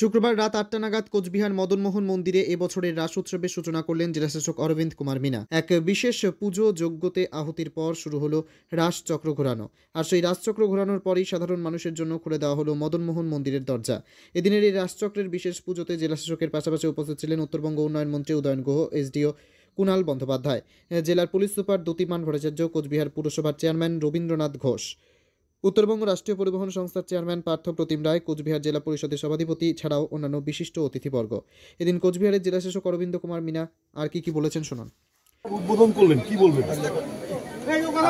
শুক্রবার রাত ৮টা নাগাদ কোচবিহার মদনমোহন মন্দিরে এবছরের রাস উৎসবের সূচনা করলেন জেলাশাসক অরবিন্দ কুমার মিনা। এক বিশেষ পুজো যজ্ঞতে আহুতির পর শুরু হলো রাসচক্র ঘোরানো। আর সেই রাসচক্র ঘোরানোর পরই সাধারণ মানুষের জন্য খুলে দেওয়া হলো মদনমোহন মন্দিরের দরজা। এদিনের এই রাসচক্রের বিশেষ পুজোতে জেলাশাসকের পাশাপাশি উপস্থিত ছিলেন উত্তরবঙ্গ উন্নয়ন মন্ত্রী উদয়ন গুহ, এসডিও কুণাল বন্দ্যোপাধ্যায়, জেলার পুলিশ সুপার দ্যুতিমান ভট্টাচার্য, কোচবিহার পুরসভার চেয়ারম্যান রবীন্দ্রনাথ ঘোষ, উত্তরবঙ্গ রাষ্ট্রীয় পরিবহন সংস্থার চেয়ারম্যান পার্থ প্রতিম রায়, কোচবিহার জেলা পরিষদের সভাধিপতি ছাড়াও অন্যান্য বিশিষ্ট অতিথিবর্গ। এদিন কোচবিহারের জেলাশাসক অরবিন্দ কুমার মিনা আর কি বলেছেন শুনুন। উদ্বোধন করলেন, কি বলবেন?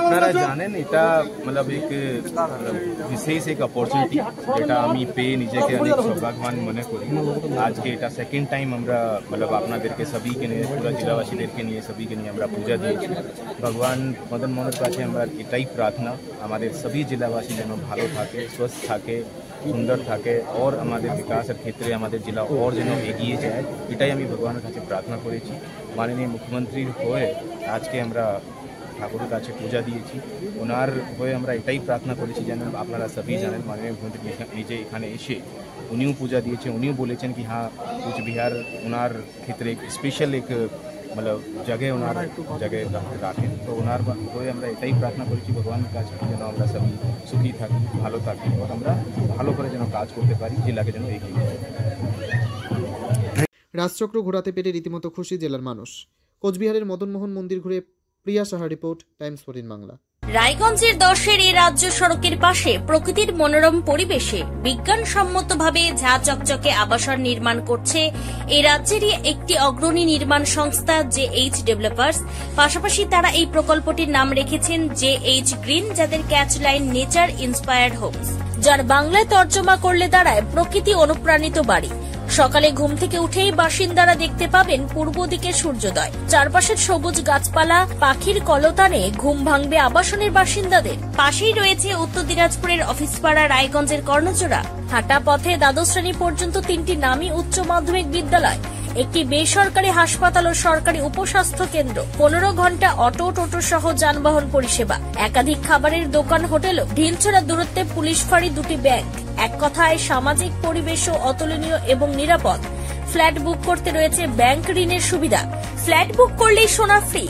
আপনারা জানেন এটা এক বিশেষ এক অপরচুনিটি যেটা আমি পেয়ে নিজেকে অনেক সৌভাগ্যবান মনে করি। আজকে এটা সেকেন্ড টাইম আমরা আপনাদেরকে সবাইকে নিয়ে, পুরো জেলাবাসীদেরকে নিয়ে, সবাইকে নিয়ে আমরা পূজা দিয়েছি। ভগবান মদন মোহনের কাছে আমরা এটাই প্রার্থনা, আমাদের সবই জেলাবাসী যেন ভালো থাকে, সুস্থ থাকে, সুন্দর থাকে, और আমাদের বিকাশের ক্ষেত্রে আমাদের জেলা और যেন এগিয়ে যায়, এটাই আমি ভগবানের কাছে প্রার্থনা করেছি। মাননীয় মুখ্যমন্ত্রীর হয়ে আজকে আমরা ঠাকুরের কাছে পূজা দিয়েছি। ওনার হয়ে আমরা এটাই প্রার্থনা করেছি যেন আপনারা সবই জানেন মাননীয় মুখ্যমন্ত্রী নিজে এখানে এসে উনিও পূজা দিয়েছে, উনিও বলেছেন কি হ্যাঁ কোচবিহার ওনার ক্ষেত্রে এক স্পেশাল এক জায়গায় ওনার জায়গায় রাখেন। তো ওনার হয়ে আমরা এটাই প্রার্থনা করেছি ভগবানের কাছে যেন আমরা সবই সুখী থাকি, ভালো থাকি, আর আমরা ভালো করে যেন কাজ করতে পারি, জেলাকে যেন এগিয়ে নিয়ে যায়। রাসচক্র ঘোরাতে পেরে রীতিমতো খুশি জেলার মানুষ। কোচবিহারের মদনমোহন মন্দির ঘুরে প্রিয়া সাহা রিপোর্ট, টাইমস 14 বাংলা। রায়গঞ্জের 10-এর এই রাজ্য সড়কের পাশে প্রকৃতির মনোরম পরিবেশে বিজ্ঞানসম্মতভাবে ঝা চকচকে আবাসন নির্মাণ করছে এই রাজ্যেরই একটি অগ্রণী নির্মাণ সংস্থা জেএইচ ডেভেলপার্স। পাশাপাশি তারা এই প্রকল্পটির নাম রেখেছেন জেএইচ গ্রিন, যাদের ক্যাচলাইন নেচার ইন্সপায়ার্ড হোমস, যার বাংলায় তর্জমা করলে দাঁড়ায় প্রকৃতি অনুপ্রাণিত বাড়ি। সকালে ঘুম থেকে উঠেই বাসিন্দারা দেখতে পাবেন পূর্ব দিকে সূর্যোদয়, চারপাশের সবুজ গাছপালা, পাখির কলতানে ঘুম ভাঙবে আবাসনের বাসিন্দাদের। পাশেই রয়েছে উত্তর দিনাজপুরের অফিসপাড়া রায়গঞ্জের কর্ণচূড়া। হাঁটা পথে দ্বাদশ শ্রেণী পর্যন্ত 3টি নামী উচ্চ মাধ্যমিক বিদ্যালয়, একটি বেসরকারি হাসপাতাল ও সরকারি উপস্বাস্থ্য কেন্দ্র, 15 ঘন্টা অটো, টোটো সহ যানবাহন পরিষেবা, একাধিক খাবারের দোকান, হোটেলও, ঢিলছড়া দূরত্বে পুলিশ ফাঁড়ি, 2টি ব্যাংক। এক কথায় সামাজিক পরিবেশও অতুলনীয় এবং নিরাপদ। ফ্ল্যাট বুক করতে রয়েছে ব্যাংক ঋণের সুবিধা, ফ্ল্যাট বুক করলেই সোনা ফ্রি।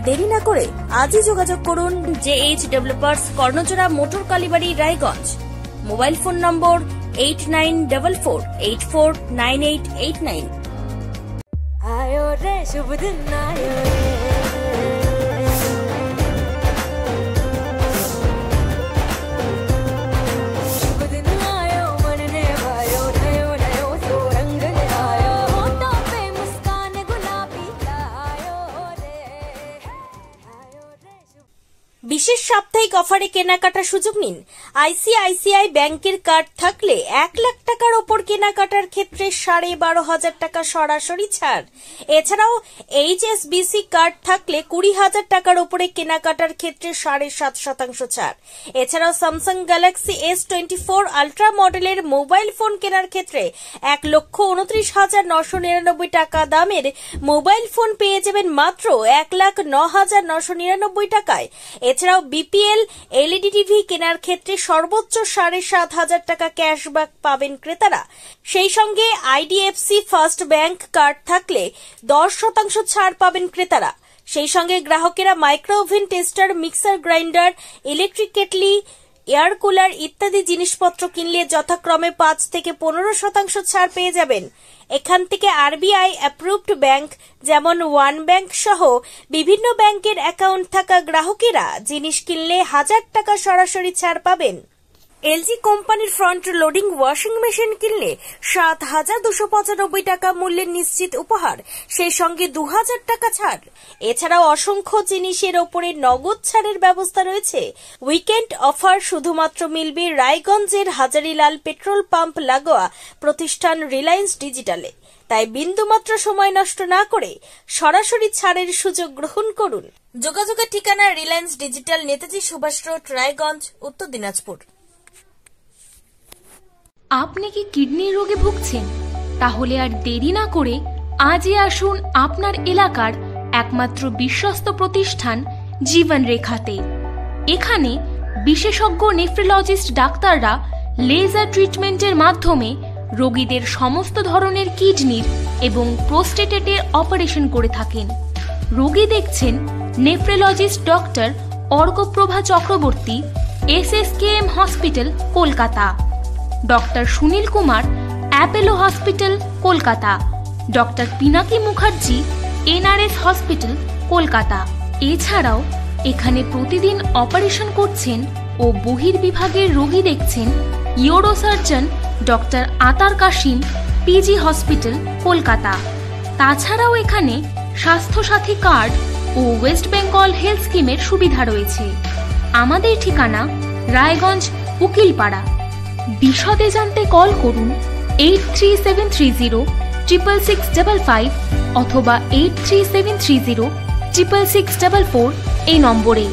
দেরি না করে আজই যোগাযোগ করুন JH developers, Karnachura, motor Kalibari, Raiganj. Mobile phone number 8944849889। आयो रे शुभ दिन आयो रे, शुभ दिन आयो मन ने भायो, नयो नयो सो रंग ले आयो, होठों पे मुस्कान गुलाबी आयो रे, आयो रे शुभ। বিশেষ সাপ্তাহিক অফারে কেনাকাটার সুযোগ নিন। আইসিআইসিআই ব্যাংকের কার্ড থাকলে 1 লাখ টাকার ওপর কেনাকাটার ক্ষেত্রে 12,500 টাকা সরাসরি ছাড়। এছাড়াও এইচএসবিসি কার্ড থাকলে 20,000 টাকার ওপরে কেনাকাটার ক্ষেত্রে 7.5% ছাড়। এছাড়াও স্যামসাং গ্যালাক্সি S24 আলট্রা মডেলের মোবাইল ফোন কেনার ক্ষেত্রে 1,29,999 টাকা দামের মোবাইল ফোন পেয়ে যাবেন মাত্র 1,09,999 টাকায়। এছাড়াও বিপিএল এলইডি টিভি কেনার ক্ষেত্রে সর্বোচ্চ 7,500 টাকা ক্যাশব্যাক পাবেন ক্রেতারা। সেই সঙ্গে আইডিএফসি ফার্স্ট ব্যাংক কার্ড থাকলে 10% ছাড় পাবেন ক্রেতারা। সেই সঙ্গে গ্রাহকেরা microwave oven, toaster, mixer grinder, electric কেটলি, এয়ার কুলার ইত্যাদি জিনিসপত্র কিনলে যথাক্রমে 5 থেকে 15% ছাড় পেয়ে যাবেন। এখান থেকে আরবিআই অ্যাপ্রুভড ব্যাংক যেমন ওয়ান ব্যাংক সহ বিভিন্ন ব্যাংকের অ্যাকাউন্ট থাকা গ্রাহকেরা জিনিস কিনলে 1000 টাকা সরাসরি ছাড় পাবেন। এলজি কোম্পানির ফ্রন্ট লোডিং ওয়াশিং মেশিন কিনলে 7,295 টাকা মূল্যের নিশ্চিত উপহার, সেই সঙ্গে 2,000 টাকা ছাড়। এছাড়াও অসংখ্য জিনিসের ওপরে নগদ ছাড়ের ব্যবস্থা রয়েছে। উইকেন্ড অফার শুধুমাত্র মিলবে রায়গঞ্জের হাজারিলাল পেট্রোল পাম্প লাগোয়া প্রতিষ্ঠান রিলায়েন্স ডিজিটালে। তাই বিন্দুমাত্র সময় নষ্ট না করে সরাসরি ছাড়ের সুযোগ গ্রহণ করুন। যোগাযোগের ঠিকানা রিলায়েন্স ডিজিটাল, নেতাজি সুভাষ রোড, রায়গঞ্জ, উত্তর দিনাজপুর। আপনি কি কিডনি রোগে ভুগছেন? তাহলে আর দেরি না করে আজই আসুন আপনার এলাকার একমাত্র বিশ্বস্ত প্রতিষ্ঠান জীবন রেখাতে। এখানে বিশেষজ্ঞ নেফ্রোলজিস্ট ডাক্তাররা লেজার ট্রিটমেন্টের মাধ্যমে রোগীদের সমস্ত ধরনের কিডনির এবং প্রোস্টেটেটের অপারেশন করে থাকেন। রোগী দেখছেন nephrologist doctor Arkaprava Chakraborty, SSKM hospital, Kolkata. Doctor Sunil Kumar, Apollo hospital, Kolkata. Doctor Pinaki Mukherjee, NRS hospital, Kolkata. এছাড়াও এখানে প্রতিদিন অপারেশন করছেন ও বহির্বিভাগের রোগী দেখছেন ইউরোসার্জন ডক্টর আতার কাশিম, PG হসপিটাল, কলকাতা। তাছাড়াও এখানে স্বাস্থ্যসাথী কার্ড ও ওয়েস্ট বেঙ্গল হেলথ স্কিমের সুবিধা রয়েছে। আমাদের ঠিকানা রায়গঞ্জ, উকিলপাড়া। বিশদে জানতে কল করুন 8373066655 অথবা 8373066644 এই নম্বরে।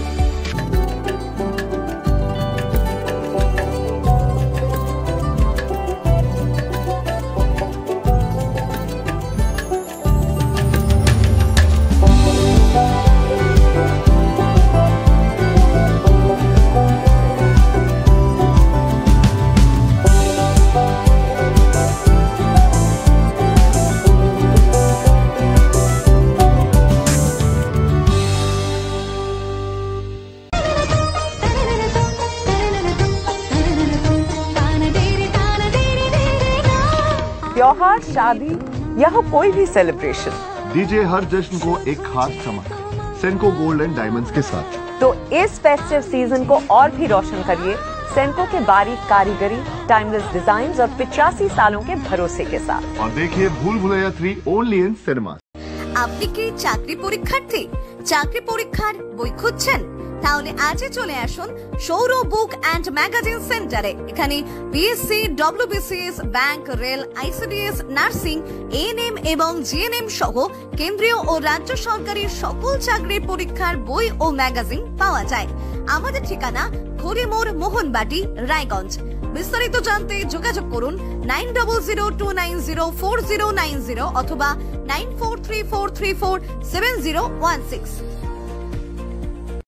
त्योहार, शादी या हो कोई भी सेलिब्रेशन, दीजिए हर जश्न को एक खास चमक सेनको गोल्ड एंड डायमंड्स के साथ। तो इस फेस्टिव सीजन को और भी रोशन करिए सेनको के बारीक कारीगरी, टाइमलेस डिजाइन और 85 सालों के भरोसे के साथ। और देखिए भूल भुलैया 3 ओनली इन सिनेमा। আপনি কি চাকরি পরীক্ষার্থী? চাকরি পরীক্ষার বই খুঁজছেন? তাহলে আজই চলে আসুন সৌর বুক অ্যান্ড ম্যাগাজিন সেন্টারে। এখানে BSc, WBCS, bank, rail, ICDS, nursing, ANM এবং GNM সহ কেন্দ্রীয় ও রাজ্য সরকারের সকল চাকরির পরীক্ষার বই ও ম্যাগাজিন পাওয়া যায়। আমাদের ঠিকানা খড়িমোড়, মোহনবাটি, রায়গঞ্জ। বিস্তারিত জানতে যোগাযোগ করুন 9002904090 অথবা 9434347016।